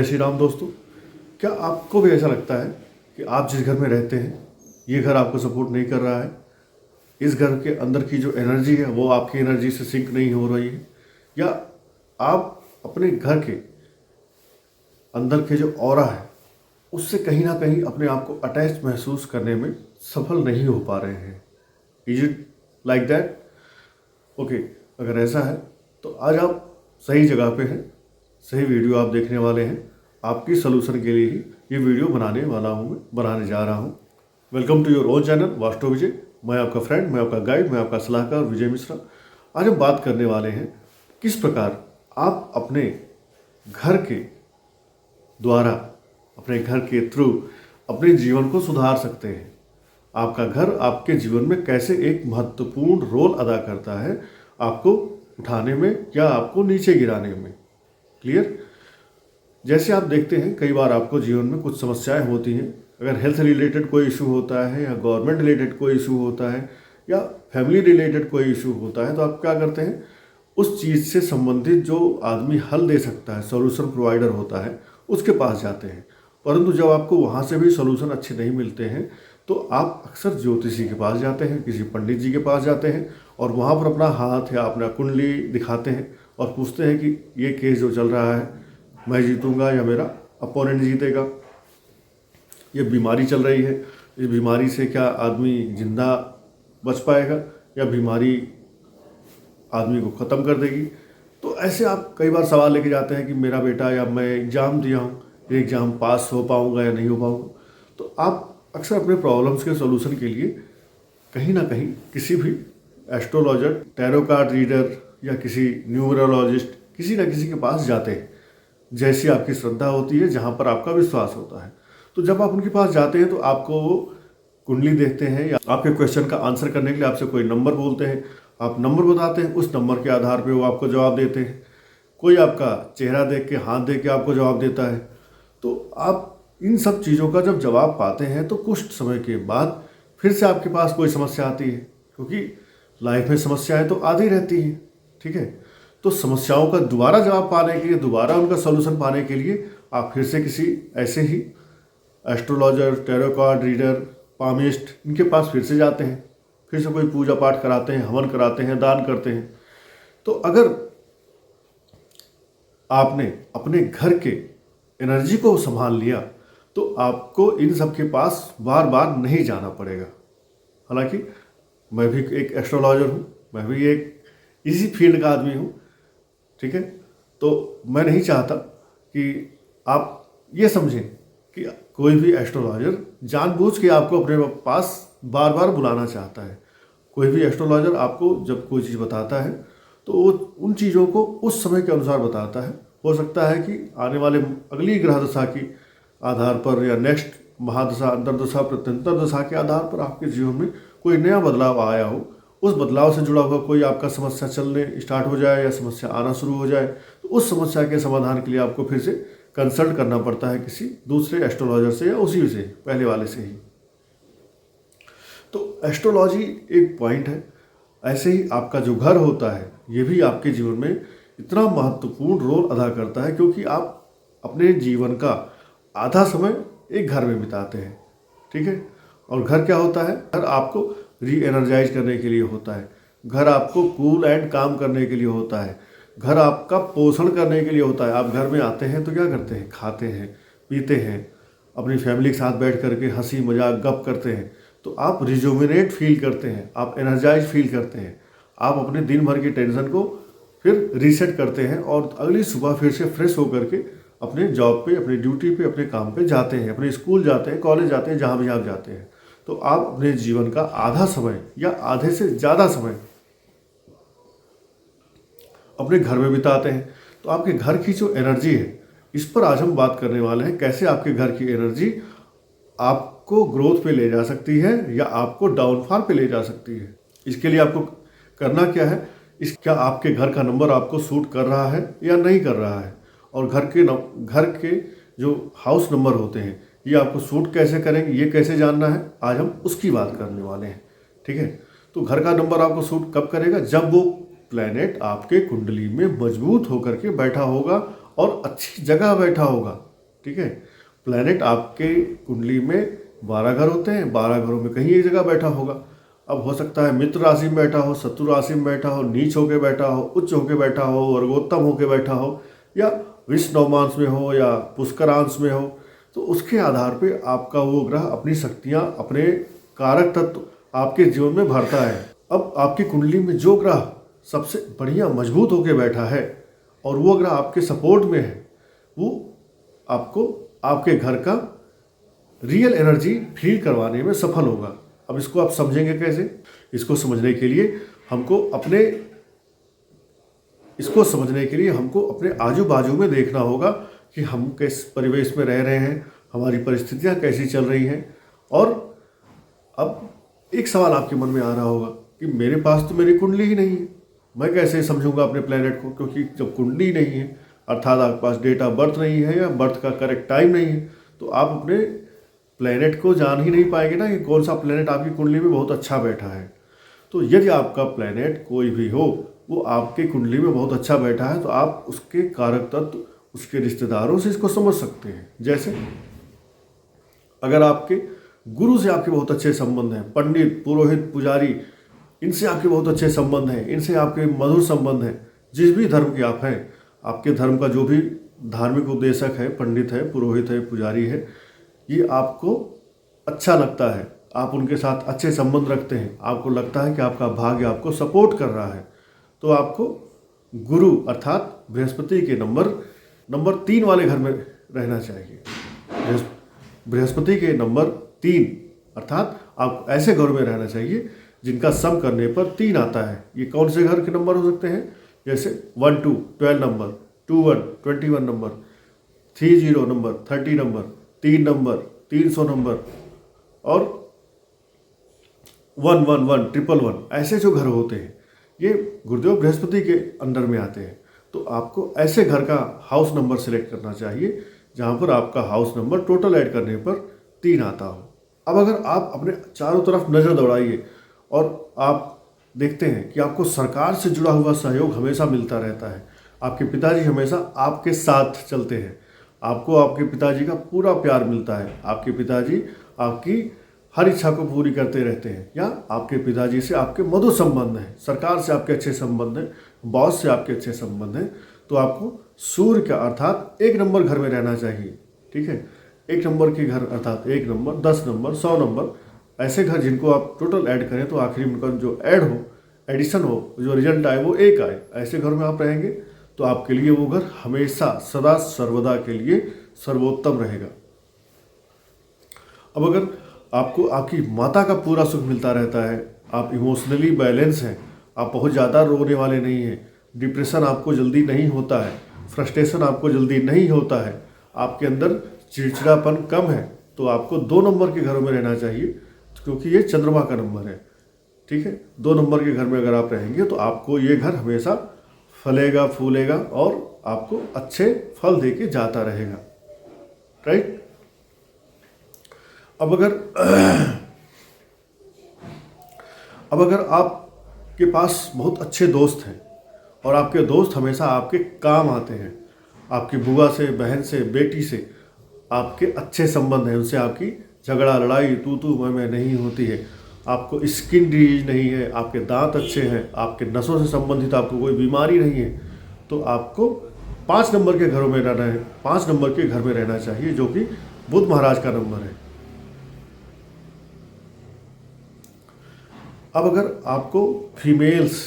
जय श्री राम दोस्तों। क्या आपको भी ऐसा लगता है कि आप जिस घर में रहते हैं ये घर आपको सपोर्ट नहीं कर रहा है? इस घर के अंदर की जो एनर्जी है वो आपकी एनर्जी से सिंक नहीं हो रही है, या आप अपने घर के अंदर के जो ऑरा है उससे कहीं ना कहीं अपने आप को अटैच महसूस करने में सफल नहीं हो पा रहे हैं? Is it like that? Okay, अगर ऐसा है तो आज आप सही जगह पे हैं, सही वीडियो आप देखने वाले हैं। आपकी सलूशन के लिए ही ये वीडियो बनाने वाला हूँ, मैं बनाने जा रहा हूँ। Welcome to your own channel Vastu Vijay. मैं आपका फ्रेंड, मैं आपका गाइड, मैं आपका सलाहकार विजय मिश्रा। आज हम बात करने वाले हैं किस प्रकार आप अपने घर के द्वारा, अपने घर के थ्रू अपने जीवन को सुधार सकते हैं। आपका घर आपके जीवन में कैसे एक महत्वपूर्ण रोल अदा करता है, आपको उठाने में या आपको नीचे गिराने में। क्लियर? जैसे आप देखते हैं कई बार आपको जीवन में कुछ समस्याएं होती हैं। अगर हेल्थ रिलेटेड कोई इशू होता है, या गवर्नमेंट रिलेटेड कोई इशू होता है, या फैमिली रिलेटेड कोई इशू होता है, तो आप क्या करते हैं, उस चीज़ से संबंधित जो आदमी हल दे सकता है, सॉल्यूशन प्रोवाइडर होता है, उसके पास जाते हैं। परंतु जब आपको वहाँ से भी सॉल्यूशन अच्छे नहीं मिलते हैं तो आप अक्सर ज्योतिषी के पास जाते हैं, किसी पंडित जी के पास जाते हैं और वहाँ पर अपना हाथ या अपना कुंडली दिखाते हैं और पूछते हैं कि ये केस जो चल रहा है मैं जीतूंगा या मेरा अपोनेंट जीतेगा, ये बीमारी चल रही है, इस बीमारी से क्या आदमी जिंदा बच पाएगा या बीमारी आदमी को ख़त्म कर देगी। तो ऐसे आप कई बार सवाल लेके जाते हैं कि मेरा बेटा या मैं एग्ज़ाम दिया हूँ, ये एग्ज़ाम पास हो पाऊँगा या नहीं हो पाऊँगा। तो आप अक्सर अपने प्रॉब्लम्स के सॉल्यूशन के लिए कहीं ना कहीं किसी भी एस्ट्रोलॉजर, टैरो कार्ड रीडर या किसी न्यूमरोलॉजिस्ट, किसी ना किसी के पास जाते हैं, जैसी आपकी श्रद्धा होती है, जहाँ पर आपका विश्वास होता है। तो जब आप उनके पास जाते हैं तो आपको वो कुंडली देखते हैं या आपके क्वेश्चन का आंसर करने के लिए आपसे कोई नंबर बोलते हैं, आप नंबर बताते हैं, उस नंबर के आधार पे वो आपको जवाब देते हैं। कोई आपका चेहरा देख के, हाथ देख के आपको जवाब देता है। तो आप इन सब चीज़ों का जब जवाब पाते हैं तो कुछ समय के बाद फिर से आपके पास कोई समस्या आती है, क्योंकि लाइफ में समस्याएं तो आती रहती हैं। ठीक है, तो समस्याओं का दोबारा जवाब पाने के लिए, दोबारा उनका सॉल्यूशन पाने के लिए आप फिर से किसी ऐसे ही astrologer, tarot card reader, palmist, इनके पास फिर से जाते हैं, फिर से कोई पूजा पाठ कराते हैं, हवन कराते हैं, दान करते हैं। तो अगर आपने अपने घर के एनर्जी को संभाल लिया तो आपको इन सब के पास बार बार नहीं जाना पड़ेगा। हालांकि मैं भी एक एस्ट्रोलॉजर हूँ, मैं भी एक इसी फील्ड का आदमी हूँ। ठीक है, तो मैं नहीं चाहता कि आप ये समझें कि कोई भी एस्ट्रोलॉजर जानबूझ के आपको अपने पास बार बार बुलाना चाहता है। कोई भी एस्ट्रोलॉजर आपको जब कोई चीज़ बताता है तो वो उन चीज़ों को उस समय के अनुसार बताता है। हो सकता है कि आने वाले अगली ग्रह दशा की आधार पर या नेक्स्ट महादशा, अंतरदशा, प्रत्यंतर दशा के आधार पर आपके जीवन में कोई नया बदलाव आया हो, उस बदलाव से जुड़ा हुआ कोई आपका समस्या चलने स्टार्ट हो जाए या समस्या आना शुरू हो जाए, तो उस समस्या के समाधान के लिए आपको फिर से कंसल्ट करना पड़ता है किसी दूसरे एस्ट्रोलॉजर से या उसी से पहले वाले से ही। तो एस्ट्रोलॉजी एक पॉइंट है। ऐसे ही आपका जो घर होता है ये भी आपके जीवन में इतना महत्वपूर्ण रोल अदा करता है, क्योंकि आप अपने जीवन का आधा समय एक घर में बिताते हैं। ठीक है, और घर क्या होता है? घर आपको री एनर्जाइज करने के लिए होता है, घर आपको कूल एंड काम करने के लिए होता है, घर आपका पोषण करने के लिए होता है। आप घर में आते हैं तो क्या करते हैं? खाते हैं, पीते हैं, अपनी फैमिली के साथ बैठ करके हंसी मजाक गप करते हैं, तो आप रिजुविनेट फील करते हैं, आप एनर्जाइज फील करते हैं, आप अपने दिन भर की टेंशन को फिर रीसेट करते हैं और अगली सुबह फिर से फ्रेश होकर के अपने जॉब पे, अपनी ड्यूटी पे, अपने काम पे जाते हैं, अपने स्कूल जाते हैं, कॉलेज जाते हैं, जहाँ भी आप जाते हैं। तो आप अपने जीवन का आधा समय या आधे से ज़्यादा समय अपने घर में बिताते हैं। तो आपके घर की जो एनर्जी है, इस पर आज हम बात करने वाले हैं, कैसे आपके घर की एनर्जी आपको ग्रोथ पे ले जा सकती है या आपको डाउनफॉल पे ले जा सकती है। इसके लिए आपको करना क्या है? क्या आपके घर का नंबर आपको सूट कर रहा है या नहीं कर रहा है, और घर के जो हाउस नंबर होते हैं ये आपको सूट कैसे करेंगे, ये कैसे जानना है, आज हम उसकी बात करने वाले हैं। ठीक है, तो घर का नंबर आपको सूट कब करेगा? जब वो प्लैनेट आपके कुंडली में मजबूत होकर के बैठा होगा और अच्छी जगह बैठा होगा। ठीक है। प्लैनेट आपके कुंडली में 12 घर होते हैं, 12 घरों में कहीं एक जगह बैठा होगा। अब हो सकता है मित्र राशि में बैठा हो, शत्रु राशि में बैठा हो, नीच होके बैठा हो, उच्च होके बैठा हो, वर्गोत्तम होके बैठा हो, या विष नवमांश में हो या पुष्करांश में हो। तो उसके आधार पे आपका वो ग्रह अपनी शक्तियाँ, अपने कारक तत्व आपके जीवन में भरता है। अब आपकी कुंडली में जो ग्रह सबसे बढ़िया मजबूत होके बैठा है और वो ग्रह आपके सपोर्ट में है, वो आपको आपके घर का रियल एनर्जी फील करवाने में सफल होगा। अब इसको आप समझेंगे कैसे? इसको समझने के लिए हमको अपने आजू बाजू में देखना होगा कि हम किस परिवेश में रह रहे हैं, हमारी परिस्थितियां कैसी चल रही हैं। और अब एक सवाल आपके मन में आ रहा होगा कि मेरे पास तो मेरी कुंडली ही नहीं है, मैं कैसे समझूंगा अपने प्लेनेट को? क्योंकि जब कुंडली नहीं है, अर्थात आपके पास डेट ऑफ बर्थ नहीं है या बर्थ का करेक्ट टाइम नहीं है, तो आप अपने प्लेनेट को जान ही नहीं पाएंगे ना कि कौन सा प्लेनेट आपकी कुंडली में बहुत अच्छा बैठा है। तो यदि आपका प्लेनेट कोई भी हो, वो आपके कुंडली में बहुत अच्छा बैठा है, तो आप उसके कारक तत्व, उसके रिश्तेदारों से इसको समझ सकते हैं। जैसे अगर आपके गुरु से आपके बहुत अच्छे संबंध हैं, पंडित, पुरोहित, पुजारी, इनसे आपके बहुत अच्छे संबंध हैं, इनसे आपके मधुर संबंध हैं, जिस भी धर्म के आप हैं, आपके धर्म का जो भी धार्मिक उपदेशक है, पंडित है, पुरोहित है, पुजारी है, ये आपको अच्छा लगता है, आप उनके साथ अच्छे संबंध रखते हैं, आपको लगता है कि आपका भाग्य आपको सपोर्ट कर रहा है, तो आपको गुरु अर्थात बृहस्पति के नंबर 3 वाले घर में रहना चाहिए। बृहस्पति के नंबर 3 अर्थात आप ऐसे घर में रहना चाहिए जिनका सम करने पर 3 आता है। ये कौन से घर के नंबर हो सकते हैं? जैसे 1 2 12 number, 2 1 21 number, 3 0 number, 30 number, 3 number, 300 number, और 1 1 1 1 ऐसे जो घर होते हैं, ये गुरुदेव बृहस्पति के अंडर में आते हैं। तो आपको ऐसे घर का हाउस नंबर सिलेक्ट करना चाहिए जहाँ पर आपका हाउस नंबर टोटल ऐड करने पर 3 आता हो। अब अगर आप अपने चारों तरफ नज़र दौड़ाइए और आप देखते हैं कि आपको सरकार से जुड़ा हुआ सहयोग हमेशा मिलता रहता है, आपके पिताजी हमेशा आपके साथ चलते हैं, आपको आपके पिताजी का पूरा प्यार मिलता है, आपके पिताजी आपकी हर इच्छा को पूरी करते रहते हैं, या आपके पिताजी से आपके मधुर संबंध हैं, सरकार से आपके अच्छे संबंध हैं, बॉस से आपके अच्छे संबंध हैं, तो आपको सूर्य का अर्थात 1 नंबर घर में रहना चाहिए। ठीक है, 1 नंबर के घर अर्थात 1 नंबर, 10 नंबर, 100 नंबर, ऐसे घर जिनको आप टोटल ऐड करें तो आखिरी में उनका जो एडिशन हो, जो रिजल्ट आए वो 1 आए, ऐसे घर में आप रहेंगे तो आपके लिए वो घर हमेशा सदा सर्वदा के लिए सर्वोत्तम रहेगा। अब अगर आपको आपकी माता का पूरा सुख मिलता रहता है, आप इमोशनली बैलेंस हैं, आप बहुत ज़्यादा रोने वाले नहीं हैं, डिप्रेशन आपको जल्दी नहीं होता है, फ्रस्ट्रेशन आपको जल्दी नहीं होता है, आपके अंदर चिड़चिड़ापन कम है, तो आपको 2 नंबर के घरों में रहना चाहिए, क्योंकि ये चंद्रमा का नंबर है। ठीक है, 2 नंबर के घर में अगर आप रहेंगे तो आपको ये घर हमेशा फलेगा, फूलेगा और आपको अच्छे फल देके जाता रहेगा। राइट। अब अगर आपके पास बहुत अच्छे दोस्त हैं और आपके दोस्त हमेशा आपके काम आते हैं, आपकी बुआ से, बहन से, बेटी से आपके अच्छे संबंध हैं, उनसे आपकी झगड़ा लड़ाई तू मैं नहीं होती है, आपको स्किन डिजीज नहीं है, आपके दांत अच्छे हैं, आपके नसों से संबंधित आपको कोई बीमारी नहीं है, तो आपको 5 नंबर के घरों में रहना है, 5 नंबर के घर में रहना चाहिए, जो कि बुध महाराज का नंबर है। अब अगर आपको फीमेल्स,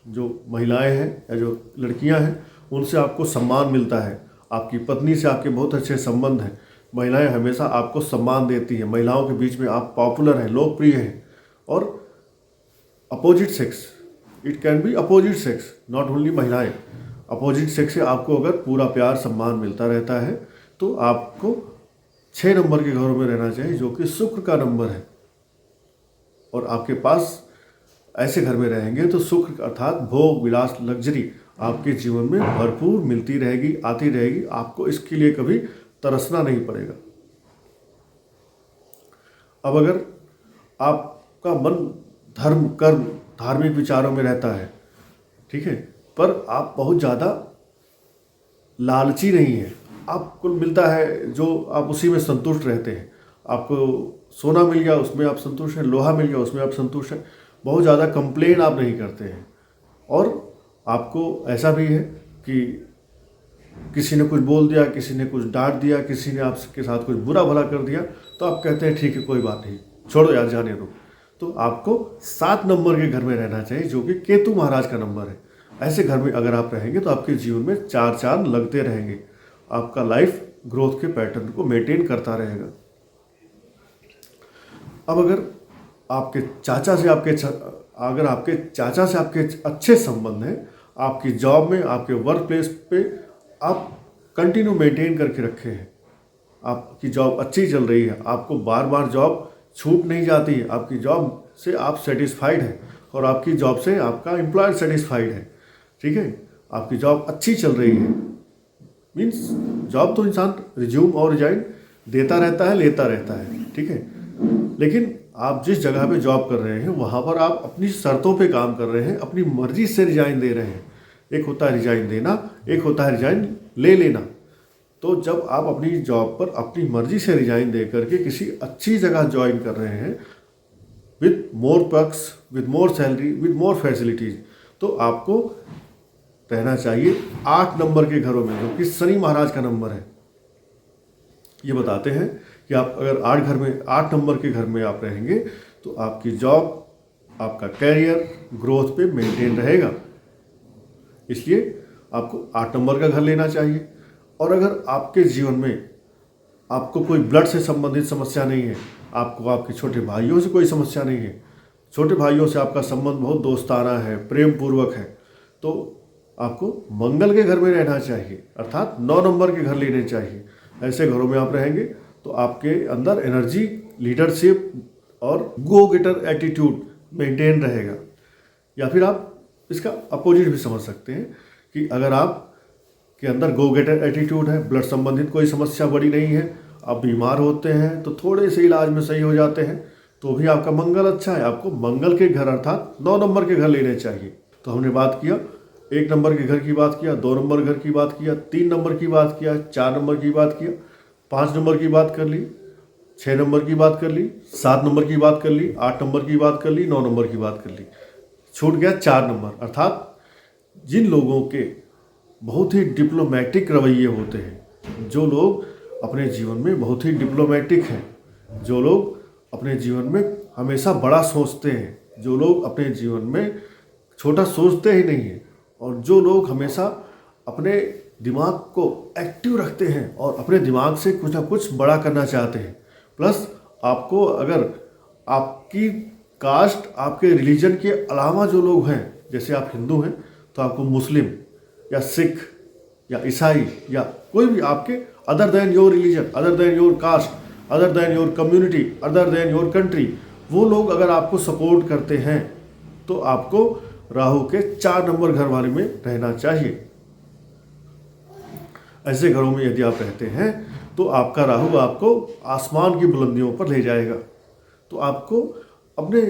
जो महिलाएं हैं या जो लड़कियां हैं, उनसे आपको सम्मान मिलता है, आपकी पत्नी से आपके बहुत अच्छे संबंध हैं, महिलाएं हमेशा आपको सम्मान देती हैं, महिलाओं के बीच में आप पॉपुलर हैं, लोकप्रिय हैं, और opposite sex, it can be opposite sex, not only महिलाएं, अपोजिट सेक्स से आपको अगर पूरा प्यार सम्मान मिलता रहता है तो आपको 6 नंबर के घरों में रहना चाहिए, जो कि शुक्र का नंबर है। और आपके पास ऐसे घर में रहेंगे तो सुख अर्थात भोग विलास लग्जरी आपके जीवन में भरपूर मिलती रहेगी, आती रहेगी, आपको इसके लिए कभी तरसना नहीं पड़ेगा। अब अगर आपका मन धर्म, कर्म, धार्मिक विचारों में रहता है, ठीक है, पर आप बहुत ज़्यादा लालची नहीं है, आपको मिलता है जो आप उसी में संतुष्ट रहते हैं। आपको सोना मिल गया उसमें आप संतुष्ट हैं, लोहा मिल गया उसमें आप संतुष्ट हैं, बहुत ज़्यादा कंप्लेन आप नहीं करते हैं। और आपको ऐसा भी है कि किसी ने कुछ बोल दिया, किसी ने कुछ डांट दिया, किसी ने आपके साथ कुछ बुरा भला कर दिया, तो आप कहते हैं ठीक है कोई बात नहीं, छोड़ो यार जाने दो। तो आपको 7 नंबर के घर में रहना चाहिए जो कि केतु महाराज का नंबर है। ऐसे घर में अगर आप रहेंगे तो आपके जीवन में 4 चांद लगते रहेंगे, आपका लाइफ ग्रोथ के पैटर्न को मेंटेन करता रहेगा। अब अगर आपके चाचा से आपके अच्छे संबंध हैं, आपकी जॉब में, आपके वर्क प्लेस पे आप कंटिन्यू मेंटेन करके रखे हैं, आपकी जॉब अच्छी चल रही है, आपको बार बार जॉब छूट नहीं जाती है, आपकी जॉब से आप सेटिस्फाइड हैं और आपकी जॉब से आपका एम्प्लॉयर सेटिस्फाइड है, ठीक है, आपकी जॉब अच्छी चल रही है। मीन्स जॉब तो इंसान रिज्यूम और रिजाइन देता रहता है, लेता रहता है, ठीक है, लेकिन आप जिस जगह पे जॉब कर रहे हैं वहाँ पर आप अपनी शर्तों पे काम कर रहे हैं, अपनी मर्जी से रिजाइन दे रहे हैं। एक होता है रिजाइन देना, एक होता है रिजाइन ले लेना। तो जब आप अपनी जॉब पर अपनी मर्जी से रिजाइन दे करके किसी अच्छी जगह ज्वाइन कर रहे हैं with more perks, with more salary, with more facilities, तो आपको रहना चाहिए 8 नंबर के घरों में, जो कि शनि महाराज का नंबर है। ये बताते हैं कि आप अगर 8 नंबर के घर में आप रहेंगे तो आपकी जॉब, आपका कैरियर ग्रोथ पे मेंटेन रहेगा। इसलिए आपको 8 नंबर का घर लेना चाहिए। और अगर आपके जीवन में आपको कोई ब्लड से संबंधित समस्या नहीं है, आपको आपके छोटे भाइयों से कोई समस्या नहीं है, छोटे भाइयों से आपका संबंध बहुत दोस्ताना है, प्रेम पूर्वक है, तो आपको मंगल के घर में रहना चाहिए, अर्थात 9 नंबर के घर लेने चाहिए। ऐसे घरों में आप रहेंगे तो आपके अंदर एनर्जी, लीडरशिप और गो गेटर एटीट्यूड मेंटेन रहेगा। या फिर आप इसका अपोजिट भी समझ सकते हैं कि अगर आप के अंदर गो गेटर एटीट्यूड है, ब्लड संबंधित कोई समस्या बड़ी नहीं है, आप बीमार होते हैं तो थोड़े से इलाज में सही हो जाते हैं, तो भी आपका मंगल अच्छा है, आपको मंगल के घर अर्थात 9 नंबर के घर लेने चाहिए। तो हमने बात किया 1 नंबर के घर की बात किया, 2 नंबर घर की बात किया, 3 नंबर की बात किया, 4 नंबर की बात किया, 5 नंबर की बात कर ली, 6 नंबर की बात कर ली, 7 नंबर की बात कर ली, 8 नंबर की बात कर ली, 9 नंबर की बात कर ली, छूट गया 4 नंबर। अर्थात जिन लोगों के बहुत ही डिप्लोमेटिक रवैये होते हैं, जो लोग अपने जीवन में बहुत ही डिप्लोमेटिक हैं, जो लोग अपने जीवन में हमेशा बड़ा सोचते हैं, जो लोग अपने जीवन में छोटा सोचते ही नहीं हैं, और जो लोग हमेशा अपने दिमाग को एक्टिव रखते हैं और अपने दिमाग से कुछ ना कुछ बड़ा करना चाहते हैं। प्लस आपको अगर आपकी कास्ट, आपके रिलीजन के अलावा जो लोग हैं, जैसे आप हिंदू हैं तो आपको मुस्लिम या सिख या ईसाई या कोई भी आपके other than your religion, other than your cast, other than your community, other than your country, वो लोग अगर आपको सपोर्ट करते हैं तो आपको राहु के 4 नंबर घर वाले में रहना चाहिए। ऐसे घरों में यदि आप रहते हैं तो आपका राहु आपको आसमान की बुलंदियों पर ले जाएगा। तो आपको अपने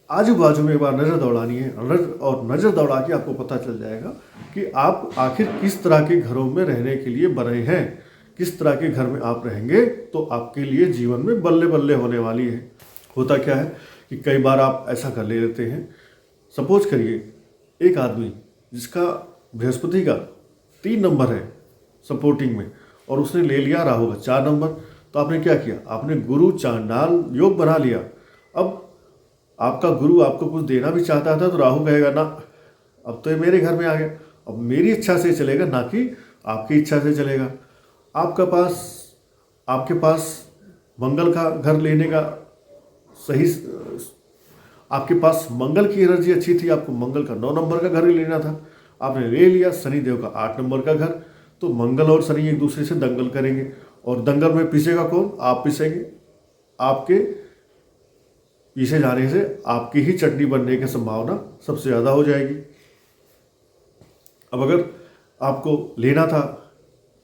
आजू बाजू में एक बार नज़र दौड़ानी है, और नज़र दौड़ा के आपको पता चल जाएगा कि आप आखिर किस तरह के घरों में रहने के लिए बने हैं, किस तरह के घर में आप रहेंगे तो आपके लिए जीवन में बल्ले बल्ले होने वाली है। होता क्या है कि कई बार आप ऐसा कर ले लेते हैं, सपोज करिए एक आदमी जिसका बृहस्पति का 3 नंबर है सपोर्टिंग में, और उसने ले लिया राहु का 4 नंबर, तो आपने क्या किया, आपने गुरु चांडाल योग बना लिया। अब आपका गुरु आपको कुछ देना भी चाहता था तो राहु कहेगा ना, अब तो ये मेरे घर में आ गया, अब मेरी इच्छा से चलेगा, ना कि आपकी इच्छा से चलेगा। आपके पास मंगल का घर लेने का सही, आपके पास मंगल की एनर्जी अच्छी थी, आपको मंगल का 9 नंबर का घर ही लेना था, आपने ले लिया शनि देव का 8 नंबर का घर। तो मंगल और शनि एक दूसरे से दंगल करेंगे, और दंगल में पिसेगा कौन, आप पिसेंगे। आपके पीछे जाने से आपकी ही चटनी बनने की संभावना सबसे ज़्यादा हो जाएगी। अब अगर आपको लेना था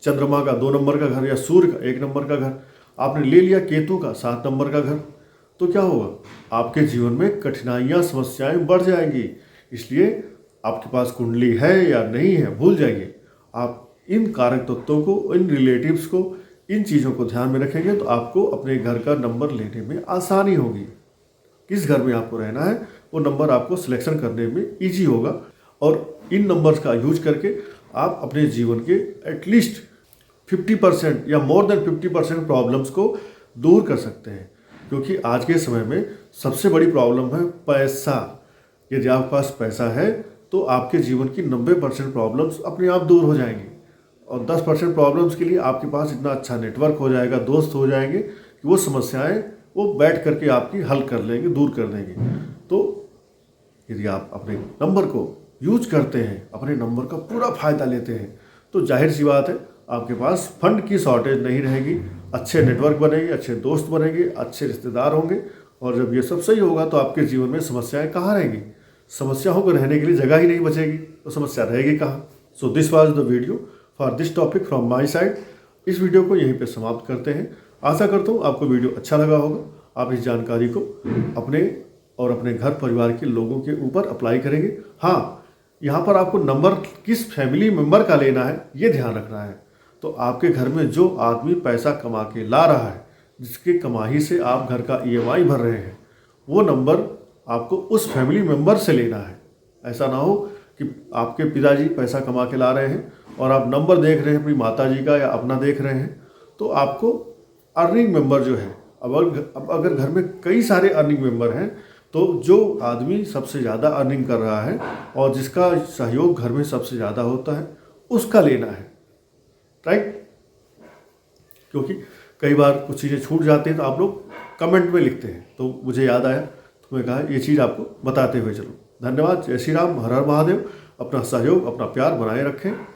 चंद्रमा का 2 नंबर का घर या सूर्य का 1 नंबर का घर, आपने ले लिया केतु का 7 नंबर का घर, तो क्या होगा, आपके जीवन में कठिनाइयाँ, समस्याएं बढ़ जाएंगी। इसलिए आपके पास कुंडली है या नहीं है भूल जाइए, आप इन कारक तत्वों को, इन रिलेटिव्स को, इन चीज़ों को ध्यान में रखेंगे तो आपको अपने घर का नंबर लेने में आसानी होगी। किस घर में आपको रहना है वो नंबर आपको सिलेक्शन करने में ईजी होगा, और इन नंबर्स का यूज करके आप अपने जीवन के एटलीस्ट 50% या मोर देन 50% प्रॉब्लम्स को दूर कर सकते हैं। क्योंकि आज के समय में सबसे बड़ी प्रॉब्लम है पैसा। यदि आपके पास पैसा है तो आपके जीवन की 90% प्रॉब्लम्स अपने आप दूर हो जाएंगी, और 10% प्रॉब्लम्स के लिए आपके पास इतना अच्छा नेटवर्क हो जाएगा, दोस्त हो जाएंगे कि वो समस्याएं वो बैठ करके आपकी हल कर लेंगे, दूर कर देंगे। तो यदि आप अपने नंबर को यूज करते हैं, अपने नंबर का पूरा फ़ायदा लेते हैं, तो जाहिर सी बात है आपके पास फंड की शॉर्टेज नहीं रहेगी, अच्छे नेटवर्क बनेंगे, अच्छे दोस्त बनेंगे, अच्छे रिश्तेदार होंगे। और जब ये सब सही होगा तो आपके जीवन में समस्याएं कहाँ रहेंगी? समस्याओं को रहने के लिए जगह ही नहीं बचेगी, तो समस्या रहेगी कहाँ? So this was the video for this topic from my side. इस वीडियो को यहीं पे समाप्त करते हैं। आशा करता हूँ आपको वीडियो अच्छा लगा होगा। आप इस जानकारी को अपने और अपने घर परिवार के लोगों के ऊपर अप्लाई करेंगे। हाँ, यहाँ पर आपको नंबर किस फैमिली मेम्बर का लेना है ये ध्यान रखना है। तो आपके घर में जो आदमी पैसा कमा के ला रहा है, जिसके कमाई से आप घर का EMI भर रहे हैं, वो नंबर आपको उस फैमिली मेम्बर से लेना है। ऐसा ना हो कि आपके पिताजी पैसा कमा के ला रहे हैं और आप नंबर देख रहे हैं अपनी माताजी का या अपना देख रहे हैं, तो आपको अर्निंग मेंबर जो है, अब अगर घर में कई सारे अर्निंग मेंबर हैं तो जो आदमी सबसे ज़्यादा अर्निंग कर रहा है और जिसका सहयोग घर में सबसे ज़्यादा होता है उसका लेना है, राइट? क्योंकि कई बार कुछ चीज़ें छूट जाती हैं तो आप लोग कमेंट में लिखते हैं, तो मुझे याद आया तो मैं कहा ये चीज़ आपको बताते हुए चलो। धन्यवाद। जय श्री राम। हर हर महादेव। अपना सहयोग, अपना प्यार बनाए रखें।